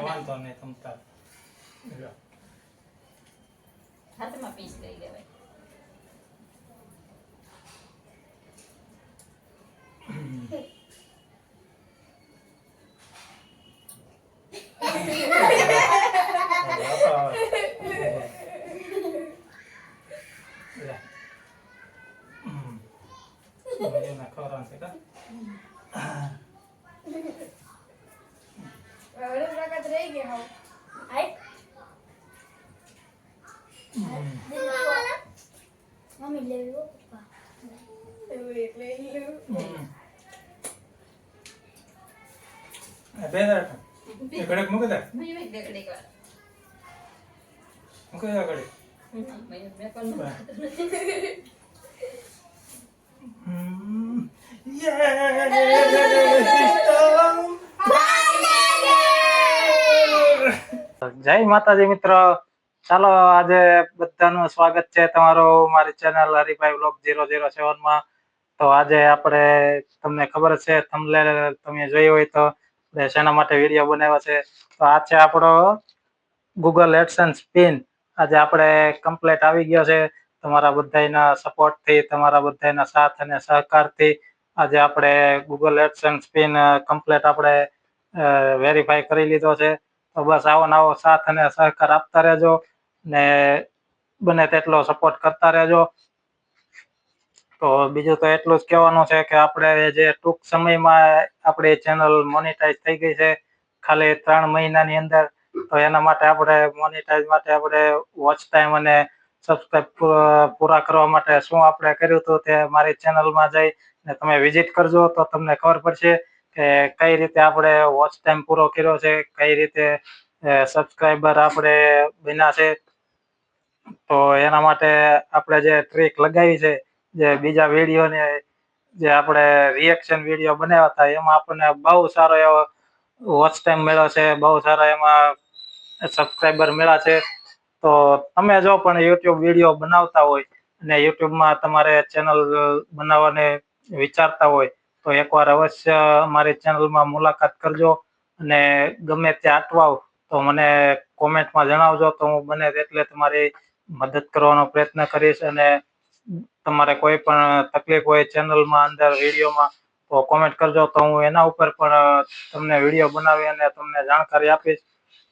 વાંધો નહીં તમતા હાથમાં પીસ લઈ લેવાય. મમ્મી લેવી હો પપ્પા ઘડક મૂકી દે મેં બેકડી કર. મૂકી દે ઘડી મેં પણ જય માતાજી મિત્રો, ચાલો આજે બધાનું સ્વાગત છે તમારું મારી ચેનલ હરિભાઈ વ્લોગ 007 માં. તો આજે આપણે તમને ખબર છે થંબનેલ તમે જોઈ હોય તો શેના માટે વિડીયો બનાવ્યો છે. તો આ છે આપણો ગૂગલ એડસન્સ પિન. આજે આપણે કમ્પ્લીટ આવી ગયો છે. તમારા બધાના સપોર્ટ થી, તમારા બધાના સાથ અને સહકારથી આજે આપણે ગૂગલ એડસન્સ પિન કમ્પ્લીટ આપણે વેરીફાઈ કરી લીધો છે. તો બસ આવો નવો સાથ અને સહકાર આપતા રહેજો ને બને તેટલો સપોર્ટ કરતા રહેજો. તો બીજું તો એટલું જ કહેવાનું છે કે આપણે જે ટૂંક સમયમાં આપણી ચેનલ મોનેટાઈઝ થઈ ગઈ છે ખાલી 3 મહિનાની અંદર. તો એના માટે આપણે મોનેટાઈઝ માટે આપણે વોચ ટાઈમ અને સબસ્ક્રાઇબ પૂરા કરવા માટે શું આપણે કર્યું હતું તે મારી ચેનલમાં જઈ ને તમે વિઝિટ કરજો તો તમને ખબર પડશે કે કઈ રીતે આપણે વોચ ટાઈમ પૂરો કર્યો છે, કઈ રીતે સબસ્ક્રાઇબર આપણે બન્યા છે. તો એના માટે આપણે જે ટ્રીક લગાવી છે, જે બીજા વિડીયોને જે આપણે રિએક્શન વિડીયો બનાવ્યા હતા એમાં આપણને બહુ સારો એવો વોચ ટાઈમ મળ્યો છે, બહુ સારા એમાં સબસ્ક્રાઇબર મળ્યા છે. તો તમે જો પણ યુટ્યુબ વિડીયો બનાવતા હોય અને યુટ્યુબમાં તમારે ચેનલ બનાવવાને વિચારતા હોય તો એકવાર અવશ્ય મારી ચેનલમાં મુલાકાત કરજો અને ગમે ત્યાં અટવાવ તો મને કોમેન્ટમાં જણાવજો તો હું બને એટલે તમારી મદદ કરવાનો પ્રયત્ન કરીશ. અને તમારે કોઈ પણ તકલીફ હોય ચેનલમાં અંદર વિડીયોમાં તો કોમેન્ટ કરજો તો હું એના ઉપર પણ તમને વિડીયો બનાવી અને તમને જાણકારી આપીશ.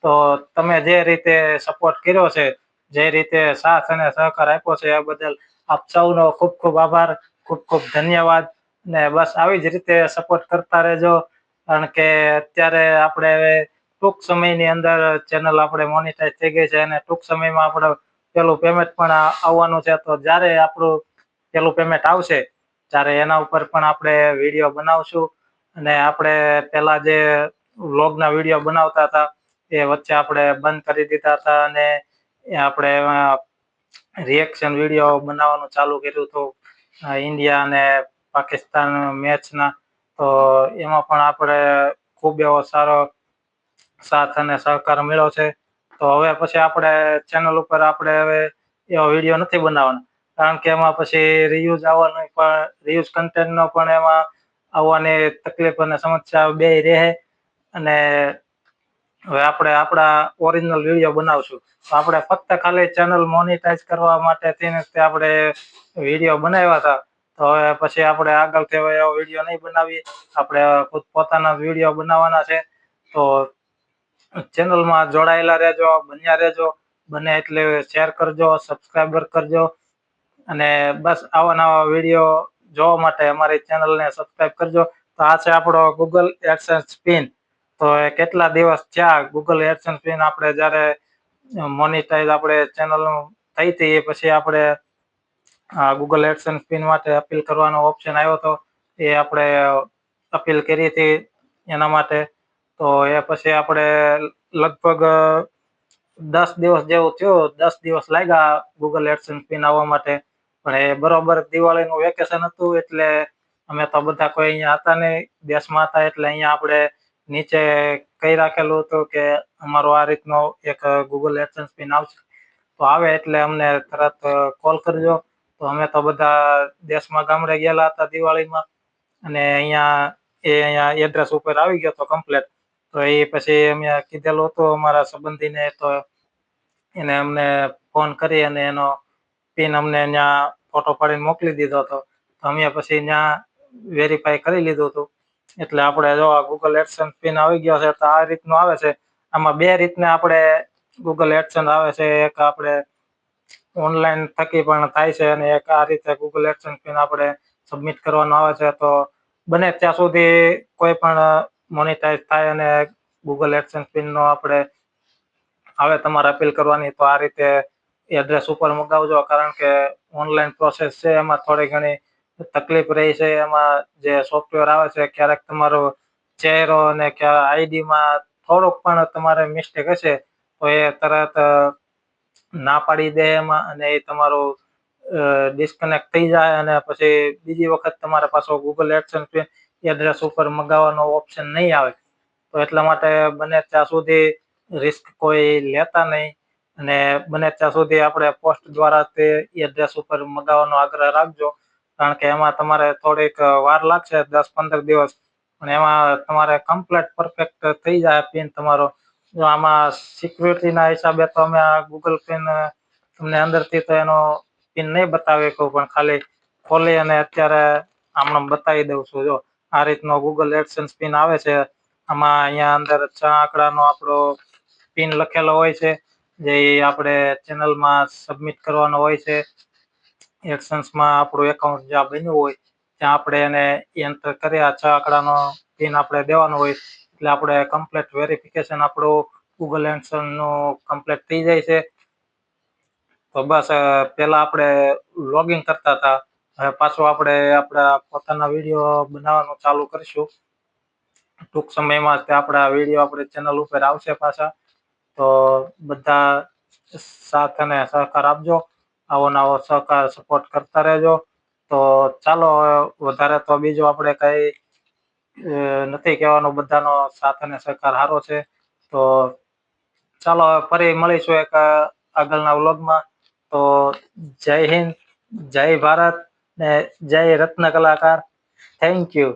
તો તમે જે રીતે સપોર્ટ કર્યો છે, જે રીતે સાથ અને સહકાર આપ્યો છે એ બદલ આપ સૌનો ખૂબ ખૂબ આભાર, ખૂબ ખૂબ ધન્યવાદ. ને બસ આવી જ રીતે સપોર્ટ કરતા રહેજો કારણ કે અત્યારે આપણે ટૂંક સમયની અંદર ચેનલ આપણે મોનેટાઈઝ થઈ ગઈ છે અને ટૂંક સમયમાં આપણે પેલું પેમેન્ટ પણ આવવાનું છે. તો જ્યારે આપણું પેલું પેમેન્ટ આવશે ત્યારે એના ઉપર પણ આપણે વિડીયો બનાવશું. અને આપણે પેલા જે વ્લોગના વિડીયો બનાવતા હતા એ વચ્ચે આપણે બંધ કરી દીધા હતા અને આપણે રિએક્શન વિડીયો બનાવવાનું ચાલુ કર્યું હતું ઇન્ડિયા અને પાકિસ્તાન મેચના. તો એમાં પણ આપણે ખૂબ એવો સારો સાથ અને સહકાર મળ્યો છે. તો હવે પછી આપણે ચેનલ ઉપર આપણે હવે એવો વિડીયો નથી બનાવવાનો કારણ કે એમાં પછી રિયુઝ આવવાનું પણ રિયુઝ કન્ટેન્ટનો પણ એમાં આવવાની તકલીફ અને સમસ્યા બે રહે. અને હવે આપણે આપણા ઓરિજિનલ વિડીયો બનાવશું. તો આપણે ફક્ત ખાલી ચેનલ મોનેટાઈઝ કરવા માટે આપણે વિડીયો બનાવ્યા હતા. તો હવે પછી આપણે આગળથી હવે એવો વિડીયો નહીં બનાવીએ, આપણે ખુદ પોતાના વિડીયો બનાવવાના છે. તો ચેનલમાં જોડાયેલા રહેજો, બન્યા રહેજો, બને એટલે શેર કરજો, સબસ્ક્રાઈબર કરજો અને બસ આવા નવા વિડીયો જોવા માટે અમારી ચેનલને સબસ્ક્રાઈબ કરજો. તો આ છે આપણો ગૂગલ એડસન્સ પિન. તો કેટલા દિવસ થયા ગૂગલ એડસન્સ પિન આપણે જ્યારે મોનેટાઈઝ આપણે ચેનલ થઈ હતી એ પછી આપણે ગૂગલ એડસન્સ પિન માટે અપીલ કરવાનો ઓપ્શન આવ્યો હતો એ આપણે અપીલ કરી હતી એના માટે. તો એ પછી આપણે લગભગ 10 દિવસ જેવું થયું, 10 દિવસ લાગ્યા ગૂગલ એડસન્સ પિન આવવા માટે. પણ એ બરોબર દિવાળીનું વેકેશન હતું એટલે અમે તો બધા કોઈ અહીંયા હતા નહીં, દેશમાં હતા એટલે અહીંયા આપણે નીચે કહી રાખેલું હતું કે અમારો આ રીતનો એક ગૂગલ એડસન્સ પિન આવશે, તો આવે એટલે અમને તરત કોલ કરજો. તો અમે તો બધા દેશમાં ગામડે ગયેલા હતા દિવાળીમાં અને અહીંયા એડ્રેસ ઉપર આવી ગયો તો કમ્પ્લેટ. તો એ પછી અમે કીધેલું હતું અમારા સંબંધીને, તો એને અમને ફોન કરી અને એનો પિન અમને ત્યાં ફોટો પાડીને મોકલી દીધો હતો. તો અમે પછી ત્યાં વેરીફાઈ કરી લીધું હતું. એટલે આપણે જો ગૂગલ એડસન્સ પિન આવી ગયો છે. તો આ રીતનું આવે છે. આમાં બે રીતને આપણે ગૂગલ એડસન્સ આવે છે. એક આપણે ઓનલાઈન થકી પણ થાય છે અને એક આ રીતે ગૂગલ એડસન્સ પિન આપણે સબમિટ કરવાનો આવે છે. તો બને ત્યાં સુધી કોઈ પણ મોનિટાઈઝ થાય અને ગૂગલ એડસન્સ પિનનો આપણે આવે તમારે અપીલ કરવાની, તો આ રીતે એડ્રેસ ઉપર મગાવજો. કારણ કે ઓનલાઈન પ્રોસેસ છે, એમાં થોડી ઘણી તકલીફ રહી છે. એમાં જે સોફ્ટવેર આવે છે, ક્યારેક તમારો ચહેરો અને આઈડીમાં થોડુંક પણ તમારે મિસ્ટેક હશે તો એ તરત ના પાડી દે એમાં, અને એ તમારું ડિસ્કનેક્ટ થઈ જાય અને પછી બીજી વખત તમારે પાછો ગૂગલ એડસન્સ એડ્રેસ ઉપર મગાવવાનો ઓપ્શન નહીં આવે. તો એટલા માટે બને ત્યાં સુધી રિસ્ક કોઈ લેતા નહીં, અને બને ત્યાં સુધી આપણે પોસ્ટ દ્વારા તે એડ્રેસ ઉપર મગાવવાનો આગ્રહ રાખજો. કારણ કે એમાં તમારે થોડીક વાર લાગશે, 10-15 દિવસ, પણ એમાં તમારે કમ્પ્લીટ પરફેક્ટ થઈ જાય પિન તમારો. જો આમાં સિક્યુરિટીના હિસાબે તો અમે આ ગૂગલ પિન તમને અંદરથી તો એનો પિન નહીં બતાવી શકું, પણ ખાલી ખોલી અને અત્યારે આમણે બતાવી દઉં છું. જો આ રીતનો ગૂગલ એડસન્સ પિન આવે છે. આમાં અહીંયા અંદર 6 આંકડાનો આપણો પિન લખેલો હોય છે, જે આપણે ચેનલમાં સબમિટ કરવાનો હોય છે. એડસન્સમાં આપણું એકાઉન્ટ જ્યાં બન્યું હોય ત્યાં આપણે એને એન્ટર કરી આ 6 આંકડાનો પિન આપણે દેવાનો હોય. એટલે આપણે કમ્પ્લીટ વેરિફિકેશન આપણું ગૂગલ એડસન્સનું કમ્પ્લીટ થઈ જાય છે. તો બસ પહેલા આપણે લોગિન કરતા હતા, હવે પાછું આપણે આપણા પોતાના વિડીયો બનાવવાનું ચાલુ કરીશું. ટૂંક સમયમાં તે આપણા વિડીયો આપણી ચેનલ ઉપર આવશે પાછા. તો બધા સાથ અને સહકાર આપજો. આવો નવો સહકાર સપોર્ટ કરતા રહેજો. તો ચાલો, વધારે તો બીજું આપણે કઈ નથી કહેવાનું. બધાનો સાથ અને સહકાર સારો છે. તો ચાલો, ફરી મળીશું એક આગળના વ્લોગમાં. તો જય હિન્દ, જય ભારત ને જય રત્ન કલાકાર. Thank you.